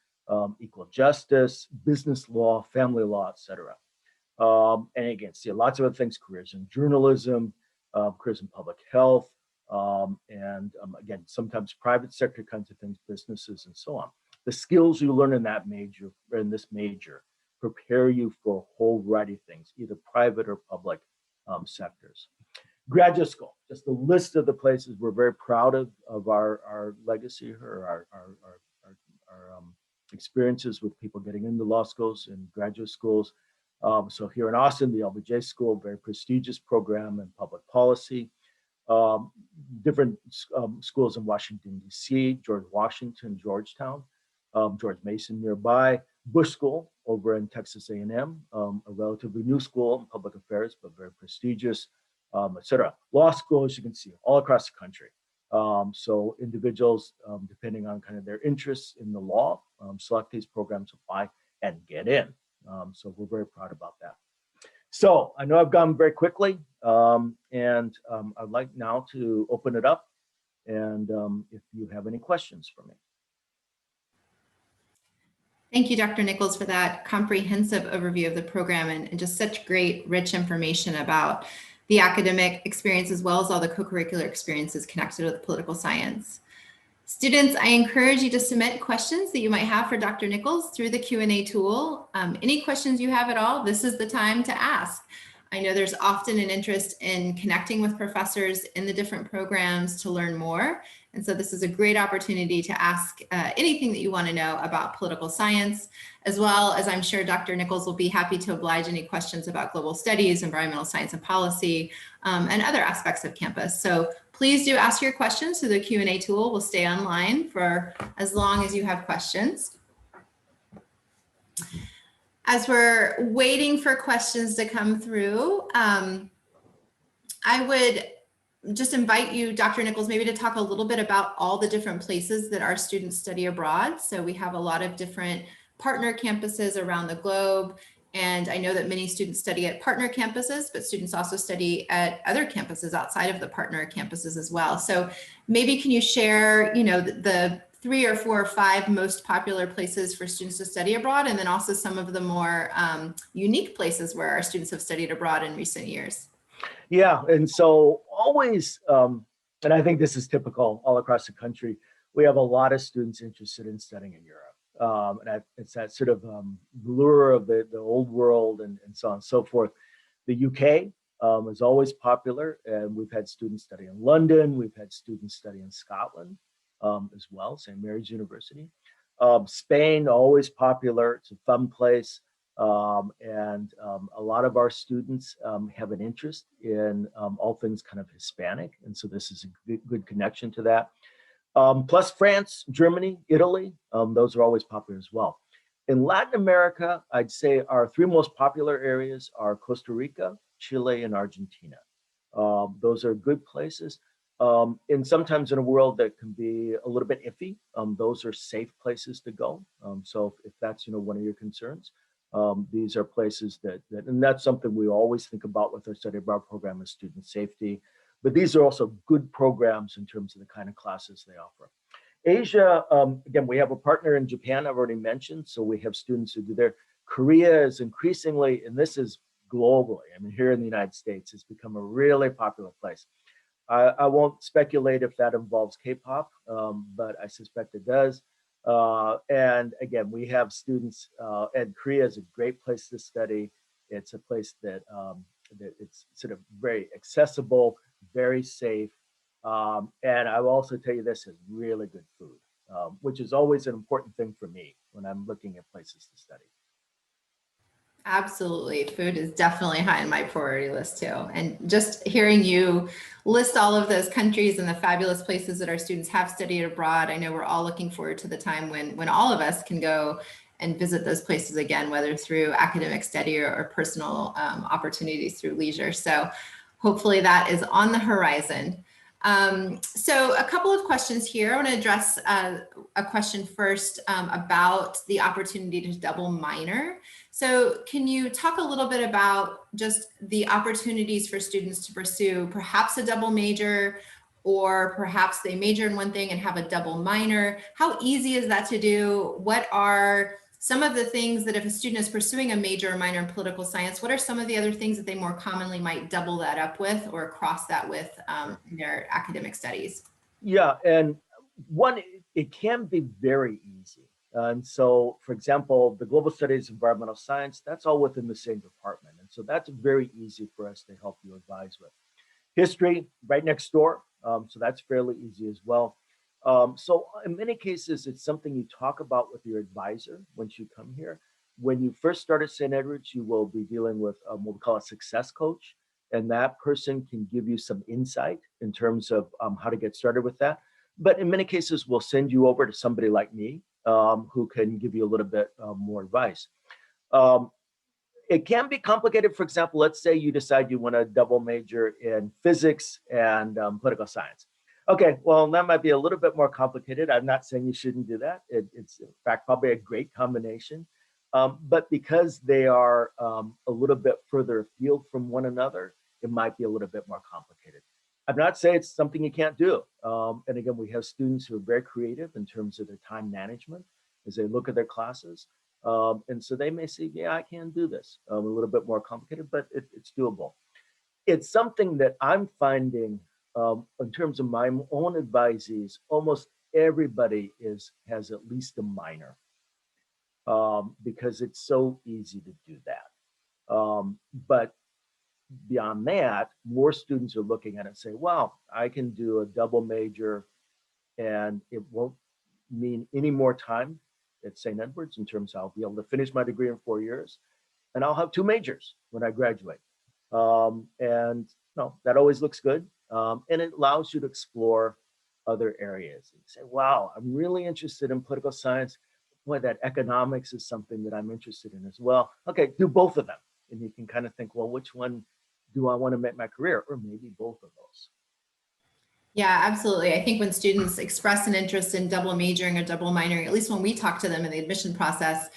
equal justice, business law, family law, et cetera. And again, see lots of other things, careers in journalism, careers in public health, and again, sometimes private sector kinds of things, businesses, and so on. The skills you learn in that major, or in this major, prepare you for a whole variety of things, either private or public sectors. Graduate school, just a list of the places we're very proud of our legacy or our experiences with people getting into law schools and graduate schools. So here in Austin, the LBJ School, very prestigious program in public policy. Different schools in Washington, D.C., George Washington, Georgetown, George Mason nearby, Bush School, over in Texas A&M, a relatively new school in public affairs, but very prestigious, etc. Law school, as you can see, all across the country. So individuals, depending on kind of their interests in the law, select these programs, apply, and get in. So we're very proud about that. So I know I've gone very quickly, and I'd like now to open it up, and if you have any questions for me. Thank you, Dr. Nichols, for that comprehensive overview of the program and just such great, rich information about the academic experience as well as all the co-curricular experiences connected with political science. Students, I encourage you to submit questions that you might have for Dr. Nichols through the Q&A tool. Any questions you have at all, this is the time to ask. I know there's often an interest in connecting with professors in the different programs to learn more. And so this is a great opportunity to ask anything that you want to know about political science, as well as I'm sure Dr. Nichols will be happy to oblige any questions about global studies, environmental science and policy, and other aspects of campus. So please do ask your questions through the Q&A tool. We'll stay online for as long as you have questions. As we're waiting for questions to come through, I would just invite you, Dr. Nichols, maybe to talk a little bit about all the different places that our students study abroad. So we have a lot of different partner campuses around the globe. And I know that many students study at partner campuses, but students also study at other campuses outside of the partner campuses as well. So maybe can you share, the 3 or 4 or 5 most popular places for students to study abroad, and then also some of the more unique places where our students have studied abroad in recent years? Yeah, and so always, and I think this is typical all across the country, we have a lot of students interested in studying in Europe. And it's that sort of lure of the old world and so on and so forth. The UK is always popular, and we've had students study in London, we've had students study in Scotland as well, St. Mary's University. Spain, always popular, it's a fun place. And a lot of our students have an interest in all things kind of Hispanic. And so this is a good connection to that. Plus France, Germany, Italy, those are always popular as well. In Latin America, I'd say our 3 most popular areas are Costa Rica, Chile, and Argentina. Those are good places. And sometimes in a world that can be a little bit iffy, those are safe places to go. So if that's one of your concerns, these are places and that's something we always think about with our study abroad program is student safety. But these are also good programs in terms of the kind of classes they offer. Asia, again, we have a partner in Japan, I've already mentioned, so we have students who do there. Korea is increasingly, and this is globally, I mean, here in the United States, it's become a really popular place. I won't speculate if that involves K-pop, but I suspect it does. And again, we have students, and Korea is a great place to study. It's a place that it's sort of very accessible, very safe. And I will also tell you this is really good food, which is always an important thing for me when I'm looking at places to study. Absolutely. Food is definitely high on my priority list too. And just hearing you list all of those countries and the fabulous places that our students have studied abroad, I know we're all looking forward to the time when all of us can go and visit those places again, whether through academic study or personal opportunities through leisure. So hopefully that is on the horizon. So a couple of questions here. I want to address a question first about the opportunity to double minor. So can you talk a little bit about just the opportunities for students to pursue perhaps a double major, or perhaps they major in one thing and have a double minor? How easy is that to do? What are some of the things that if a student is pursuing a major or minor in political science, what are some of the other things that they more commonly might double that up with or cross that with in their academic studies? Yeah, and one, it can be very easy. And so, for example, the global studies, environmental science, that's all within the same department. And so that's very easy for us to help you advise with. History, right next door. So that's fairly easy as well. So in many cases, it's something you talk about with your advisor once you come here. When you first start at St. Edward's, you will be dealing with what we call a success coach. And that person can give you some insight in terms of how to get started with that. But in many cases, we'll send you over to somebody like me who can give you a little bit more advice. Um, it can be complicated. For example, let's say you decide you want to double major in physics and political science. Okay, well, that might be a little bit more complicated. I'm not saying you shouldn't do that. It's in fact probably a great combination. But because they are a little bit further afield from one another, it might be a little bit more complicated. I'm not saying it's something you can't do. And again, we have students who are very creative in terms of their time management as they look at their classes. And so they may say, yeah, I can do this. A little bit more complicated, but it's doable. It's something that I'm finding in terms of my own advisees, almost everybody has at least a minor because it's so easy to do that. But beyond that, more students are looking at it and say, wow, I can do a double major and it won't mean any more time at St. Edward's in terms of I'll be able to finish my degree in 4 years and I'll have 2 majors when I graduate. And no, that always looks good. And it allows you to explore other areas and say, wow, I'm really interested in political science. Boy, that economics is something that I'm interested in as well. Okay, do both of them. And you can kind of think, well, which one do I want to make my career? Or maybe both of those. Yeah, absolutely. I think when students express an interest in double majoring or double minoring, at least when we talk to them in the admission process,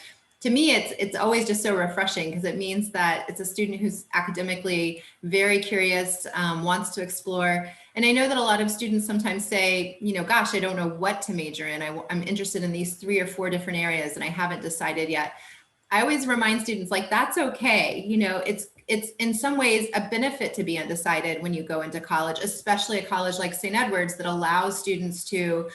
to me, it's always just so refreshing because it means that it's a student who's academically very curious, wants to explore. And I know that a lot of students sometimes say, you know, gosh, I don't know what to major in. I'm interested in these 3 or 4 different areas and I haven't decided yet. I always remind students like that's okay. You know, it's in some ways a benefit to be undecided when you go into college, especially a college like St. Edward's that allows students to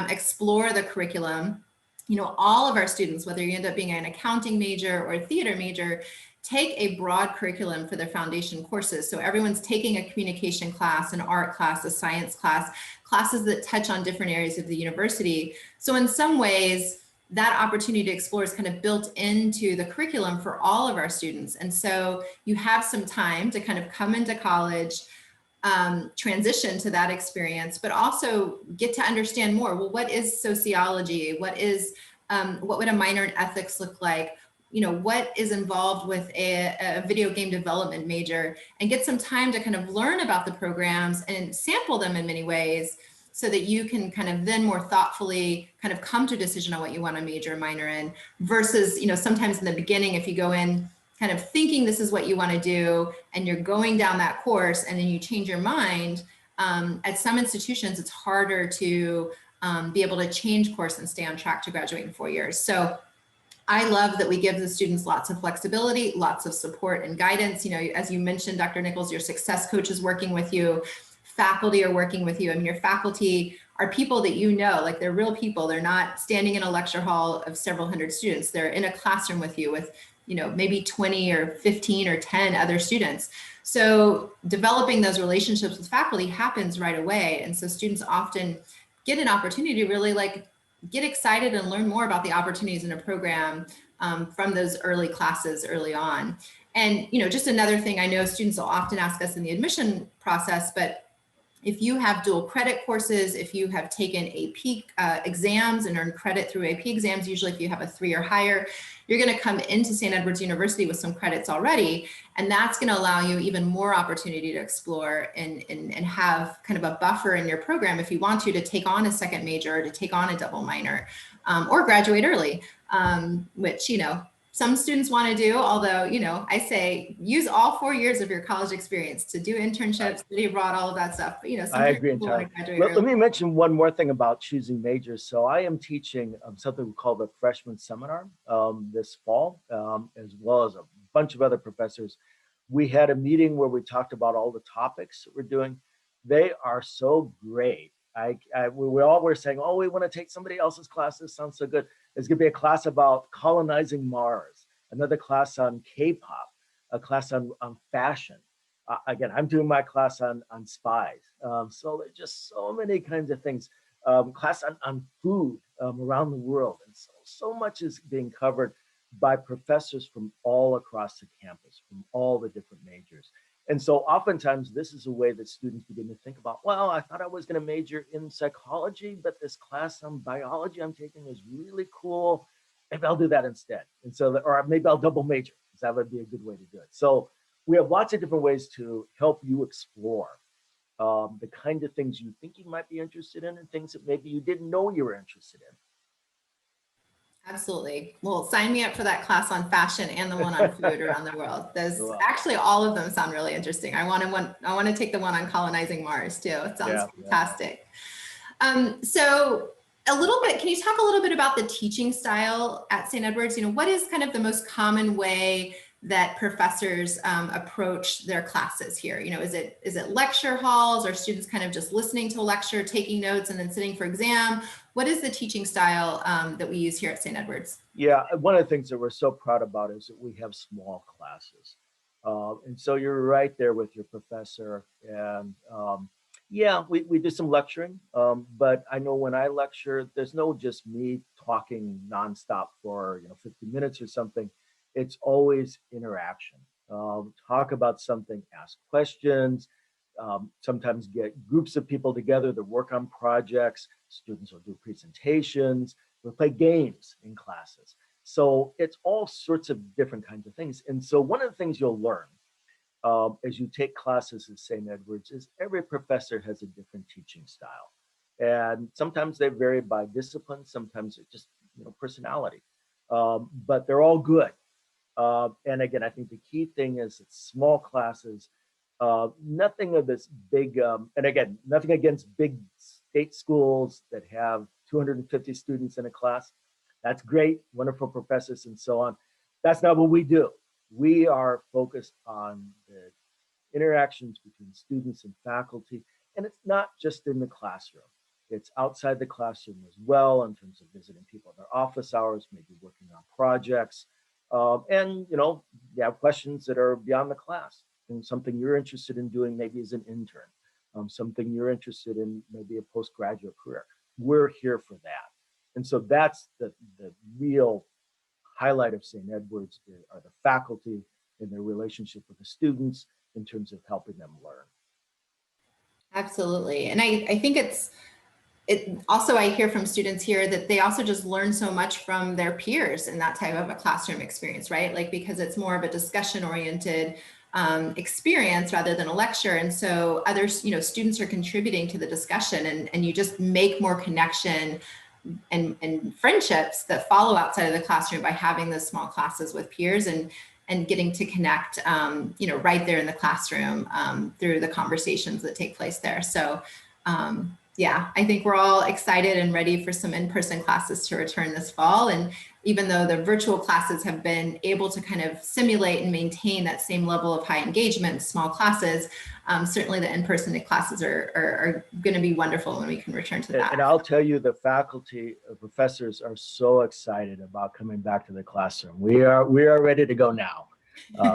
explore the curriculum. You know, all of our students, whether you end up being an accounting major or a theater major, take a broad curriculum for their foundation courses. So everyone's taking a communication class, an art class, a science class, classes that touch on different areas of the university. So in some ways, that opportunity to explore is kind of built into the curriculum for all of our students. And so you have some time to kind of come into college, transition to that experience, but also get to understand more. Well, what is sociology? What would a minor in ethics look like? You know, what is involved with a video game development major, and get some time to kind of learn about the programs and sample them in many ways so that you can kind of then more thoughtfully kind of come to a decision on what you want to major or minor in versus, you know, sometimes in the beginning, if you go in kind of thinking this is what you want to do and you're going down that course and then you change your mind, at some institutions, it's harder to be able to change course and stay on track to graduate in 4 years. So I love that we give the students lots of flexibility, lots of support and guidance. You know, as you mentioned, Dr. Nichols, your success coach is working with you, faculty are working with you. I mean, your faculty are people that you know, like they're real people. They're not standing in a lecture hall of several hundred students. They're in a classroom with you with, you know, maybe 20 or 15 or 10 other students. So developing those relationships with faculty happens right away. And so students often get an opportunity to really like get excited and learn more about the opportunities in a program from those early classes early on. And, you know, just another thing I know students will often ask us in the admission process, but if you have dual credit courses, if you have taken AP exams and earned credit through AP exams, usually if you have a 3 or higher, you're going to come into St. Edward's University with some credits already. And that's going to allow you even more opportunity to explore and have kind of a buffer in your program if you want to take on a second major, to take on a double minor, or graduate early, which, you know, some students want to do, although, you know, I say use all 4 years of your college experience to do internships, study abroad, all of that stuff. But, you know, I agree entirely. Let me mention one more thing about choosing majors. So I am teaching something we call the freshman seminar this fall, as well as a bunch of other professors. We had a meeting where we talked about all the topics that we're doing. They are so great. We all were saying, oh, we want to take somebody else's class. This sounds so good. There's going to be a class about colonizing Mars, another class on K-pop, a class on fashion. Again, I'm doing my class on spies. So there's just so many kinds of things. Class on food around the world. And so much is being covered by professors from all across the campus, from all the different majors. And so oftentimes this is a way that students begin to think about, well, I thought I was going to major in psychology, but this class on biology I'm taking is really cool. maybe I'll do that instead. And so, or maybe I'll double major, because that would be a good way to do it. So we have lots of different ways to help you explore the kind of things you think you might be interested in and things that maybe you didn't know you were interested in. Absolutely. Well, sign me up for that class on fashion and the one on food around the world. Those actually, all of them sound really interesting. I want to take the one on colonizing Mars too. It sounds fantastic. So a little bit, can you talk a little bit about the teaching style at St. Edward's? What is kind of the most common way that professors approach their classes here? Is it lecture halls, or students kind of just listening to a lecture, taking notes, and then sitting for exam? What is the teaching style that we use here at St. Edward's? Yeah, one of the things that we're so proud about is that we have small classes. And so you're right there with your professor. And yeah, we do some lecturing, but I know when I lecture, there's no just me talking nonstop for 50 minutes or something. It's always interaction. Talk about something, ask questions, sometimes get groups of people together to work on projects. Students will do presentations, we'll play games in classes. So it's all sorts of different kinds of things. And so one of the things you'll learn as you take classes at St. Edward's is every professor has a different teaching style. And sometimes they vary by discipline, sometimes it's just personality, but they're all good. And again, I think the key thing is it's small classes, nothing of this big, and again, nothing against big state schools that have 250 students in a class. That's great, wonderful professors and so on. That's not what we do. We are focused on the interactions between students and faculty. And it's not just in the classroom. It's outside the classroom as well, in terms of visiting people in their office hours, maybe working on projects. And you have questions that are beyond the class, and something you're interested in doing maybe as an intern, something you're interested in, maybe a postgraduate career. We're here for that. And so that's the real highlight of St. Edward's are the faculty and their relationship with the students in terms of helping them learn. Absolutely. And I think it also, I hear from students here that they also just learn so much from their peers in that type of a classroom experience, right? Like, because it's more of a discussion oriented experience rather than a lecture. And so others, students are contributing to the discussion, and you just make more connection and friendships that follow outside of the classroom by having those small classes with peers and getting to connect, right there in the classroom through the conversations that take place there. So yeah, I think we're all excited and ready for some in-person classes to return this fall. And even though the virtual classes have been able to kind of simulate and maintain that same level of high engagement, small classes, certainly the in-person classes are going to be wonderful when we can return to that. And I'll tell you, the faculty, professors are so excited about coming back to the classroom. We are ready to go now.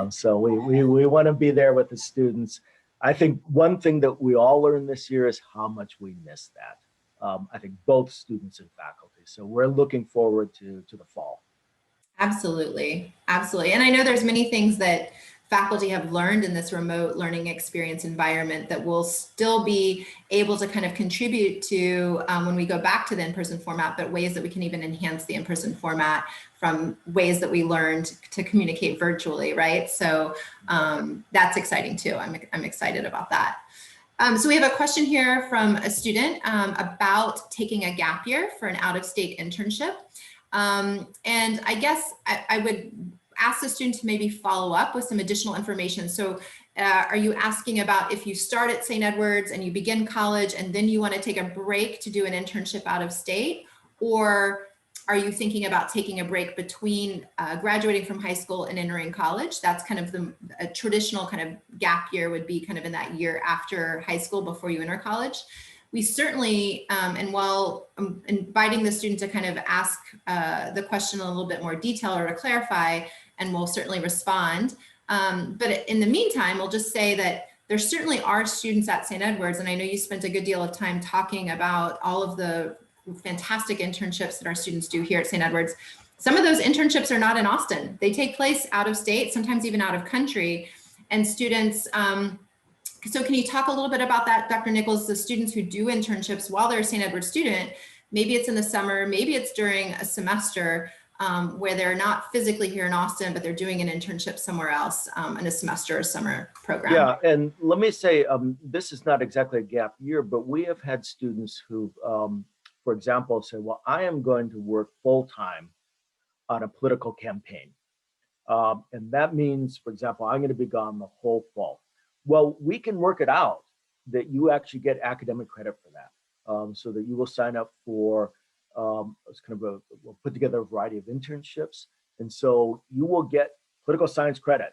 So we want to be there with the students. I think one thing that we all learned this year is how much we miss that. I think both students and faculty. So we're looking forward to the fall. Absolutely. Absolutely. And I know there's many things that faculty have learned in this remote learning experience environment that will still be able to kind of contribute to when we go back to the in-person format, but ways that we can even enhance the in-person format from ways that we learned to communicate virtually, right? So that's exciting too. I'm excited about that. So we have a question here from a student about taking a gap year for an out-of-state internship. And I guess I would ask the student to maybe follow up with some additional information. So are you asking about if you start at St. Edward's and you begin college and then you want to take a break to do an internship out of state? Or are you thinking about taking a break between graduating from high school and entering college? That's kind of a traditional kind of gap year would be kind of in that year after high school before you enter college. We certainly, and while I'm inviting the student to kind of ask the question in a little bit more detail or to clarify, and we'll certainly respond. But in the meantime, we'll just say that there certainly are students at St. Edward's, and I know you spent a good deal of time talking about all of the fantastic internships that our students do here at St. Edward's. Some of those internships are not in Austin. They take place out of state, sometimes even out of country, and students, so can you talk a little bit about that, Dr. Nichols, the students who do internships while they're a St. Edward's student, maybe it's in the summer, maybe it's during a semester, where they're not physically here in Austin, but they're doing an internship somewhere else in a semester or summer program. Yeah, and let me say, this is not exactly a gap year, but we have had students who, for example, say, well, I am going to work full-time on a political campaign. And that means, for example, I'm going to be gone the whole fall. Well, we can work it out that you actually get academic credit for that, so that you will sign up for it's kind of we'll put together a variety of internships. And so you will get political science credit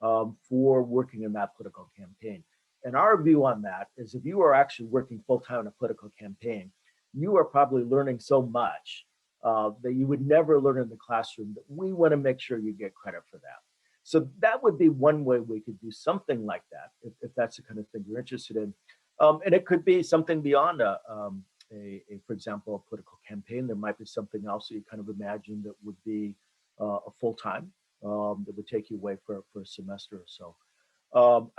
for working in that political campaign. And our view on that is if you are actually working full-time in a political campaign, you are probably learning so much that you would never learn in the classroom, that we want to make sure you get credit for that. So that would be one way we could do something like that, if that's the kind of thing you're interested in. And it could be something beyond for example, a political campaign. There might be something else that you kind of imagine that would be a full-time that would take you away for a semester or so.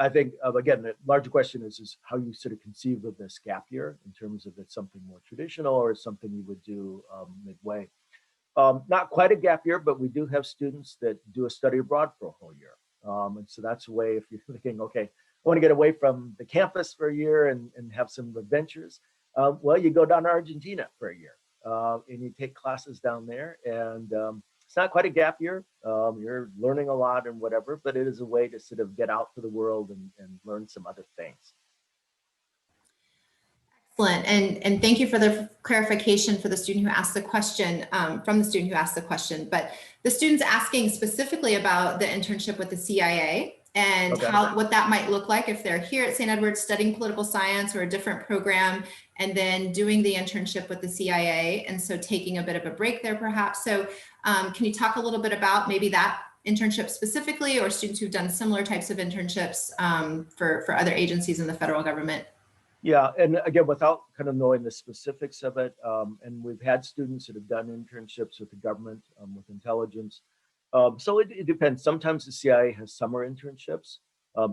I think, again, the larger question is how you sort of conceive of this gap year in terms of it's something more traditional or something you would do midway. Not quite a gap year, but we do have students that do a study abroad for a whole year. And so that's a way, if you're thinking, okay, I want to get away from the campus for a year and have some adventures. Well, you go down to Argentina for a year and you take classes down there, and it's not quite a gap year. You're learning a lot and whatever, but it is a way to sort of get out to the world and learn some other things. Excellent. And thank you for the clarification for the student who asked the question, from the student who asked the question. But the student's asking specifically about the internship with the CIA and what that might look like if they're here at St. Edward's studying political science or a different program, and then doing the internship with the CIA. And so taking a bit of a break there perhaps. So can you talk a little bit about maybe that internship specifically, or students who've done similar types of internships for other agencies in the federal government? Yeah, and again, without kind of knowing the specifics of it, and we've had students that have done internships with the government, with intelligence. So it depends. Sometimes the CIA has summer internships,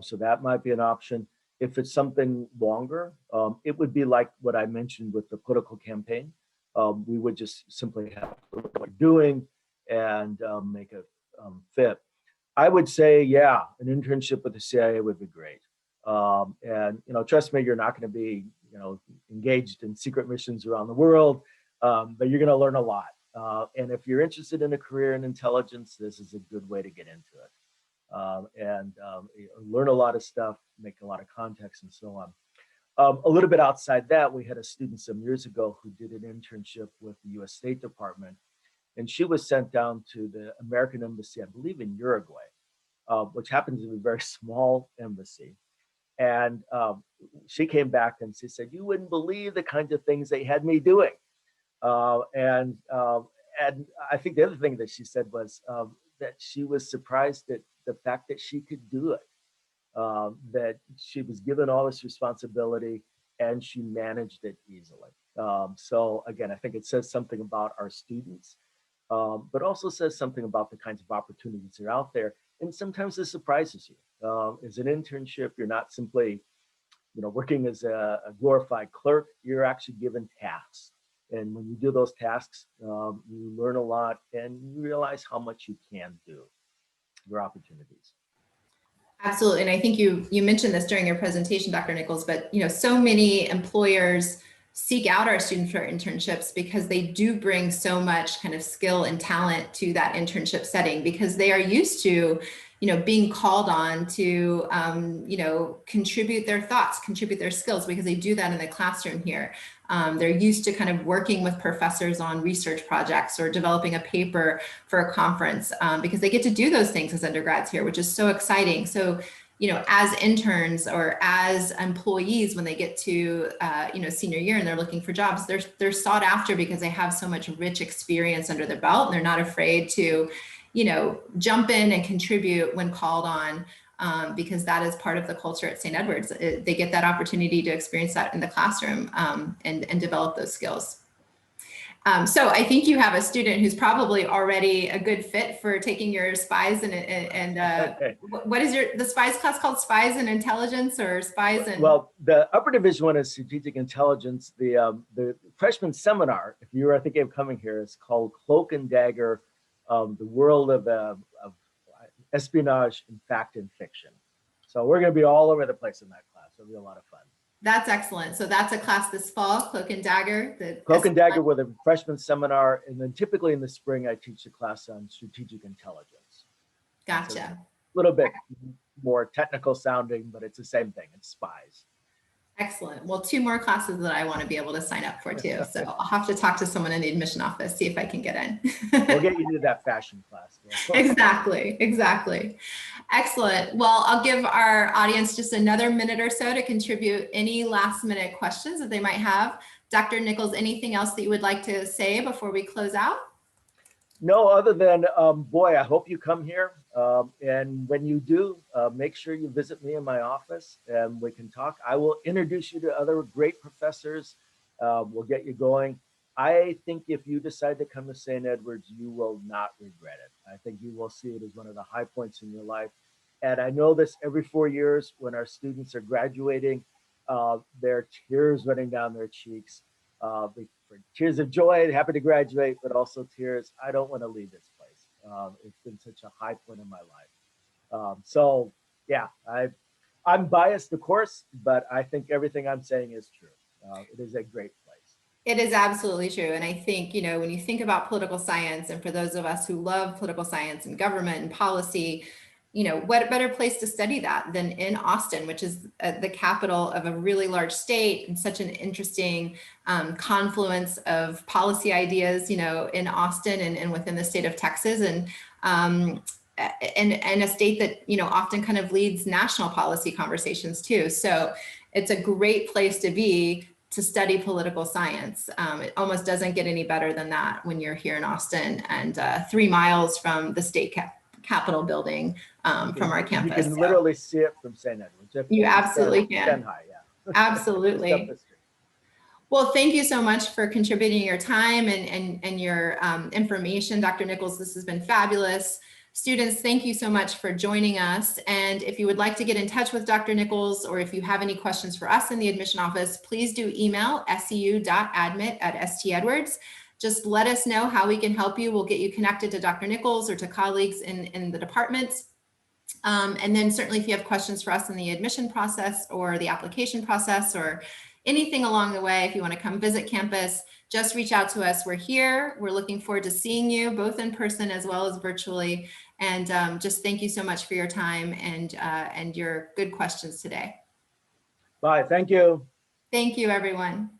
so that might be an option. If it's something longer, it would be like what I mentioned with the political campaign. We would just simply have to look at what we're doing and make a fit. I would say, yeah, an internship with the CIA would be great. And trust me, you're not going to be engaged in secret missions around the world, but you're going to learn a lot. And if you're interested in a career in intelligence, this is a good way to get into it. And learn a lot of stuff, make a lot of contacts, and so on. A little bit outside that, we had a student some years ago who did an internship with the U.S. State Department, and she was sent down to the American Embassy, I believe in Uruguay, which happens to be a very small embassy. And she came back and she said, "You wouldn't believe the kinds of things they had me doing." And I think the other thing that she said was that she was surprised at the fact that she could do it, that she was given all this responsibility and she managed it easily. So again, I think it says something about our students, but also says something about the kinds of opportunities that are out there. And sometimes it surprises you. As an internship, you're not simply, working as a glorified clerk. You're actually given tasks. And when you do those tasks, you learn a lot and you realize how much you can do, your opportunities. Absolutely. And I think you mentioned this during your presentation, Dr. Nichols, but so many employers seek out our students for internships because they do bring so much kind of skill and talent to that internship setting, because they are used to being called on to, contribute their thoughts, contribute their skills, because they do that in the classroom here. They're used to kind of working with professors on research projects or developing a paper for a conference, because they get to do those things as undergrads here, which is so exciting. So, as interns or as employees, when they get to, senior year and they're looking for jobs, they're sought after because they have so much rich experience under their belt, and they're not afraid to jump in and contribute when called on, because that is part of the culture at St. Edward's. They get that opportunity to experience that in the classroom and develop those skills. So I think you have a student who's probably already a good fit for taking your SPIES and what is the SPIES class called? SPIES and Intelligence, or SPIES and? Well, the upper division one is Strategic Intelligence. The freshman seminar, if you are thinking of coming here, is called Cloak and Dagger the world of espionage in fact and fiction. So we're going to be all over the place in that class. It'll be a lot of fun. That's excellent. So that's a class this fall, Cloak and Dagger. Cloak and Dagger with a freshman seminar. And then typically in the spring, I teach a class on strategic intelligence. Gotcha. So a little bit more technical sounding, but it's the same thing. It's spies. Excellent. Well, 2 more classes that I want to be able to sign up for too. So I'll have to talk to someone in the admission office, see if I can get in. We'll get you to that fashion class. Exactly. Excellent. Well, I'll give our audience just another minute or so to contribute any last minute questions that they might have. Dr. Nichols, anything else that you would like to say before we close out? No, other than, boy, I hope you come here. And when you do, make sure you visit me in my office and we can talk. I will introduce you to other great professors. We'll get you going. I think if you decide to come to St. Edward's, you will not regret it. I think you will see it as one of the high points in your life. And I know this every 4 years when our students are graduating, there are tears running down their cheeks. Tears of joy, happy to graduate, but also tears. I don't want to leave this place. It's been such a high point in my life. So yeah, I'm biased, of course, but I think everything I'm saying is true. It is a great place. It is absolutely true. And I think, when you think about political science, and for those of us who love political science and government and policy, what better place to study that than in Austin, which is the capital of a really large state and such an interesting confluence of policy ideas, in Austin and within the state of Texas, and a state that, often kind of leads national policy conversations too. So it's a great place to be to study political science. It almost doesn't get any better than that when you're here in Austin and 3 miles from the state Capitol building from our campus. You can literally see it from St. Edward's. You absolutely can. High, yeah. Absolutely. Well, thank you so much for contributing your time and your information, Dr. Nichols. This has been fabulous. Students, thank you so much for joining us. And if you would like to get in touch with Dr. Nichols, or if you have any questions for us in the admission office, please do email seu.admit@stedwards. Just let us know how we can help you. We'll get you connected to Dr. Nichols or to colleagues in the departments. And then certainly if you have questions for us in the admission process or the application process or anything along the way, if you want to come visit campus, just reach out to us. We're here. We're looking forward to seeing you both in person as well as virtually. And just thank you so much for your time and your good questions today. Bye. Thank you. Thank you, everyone.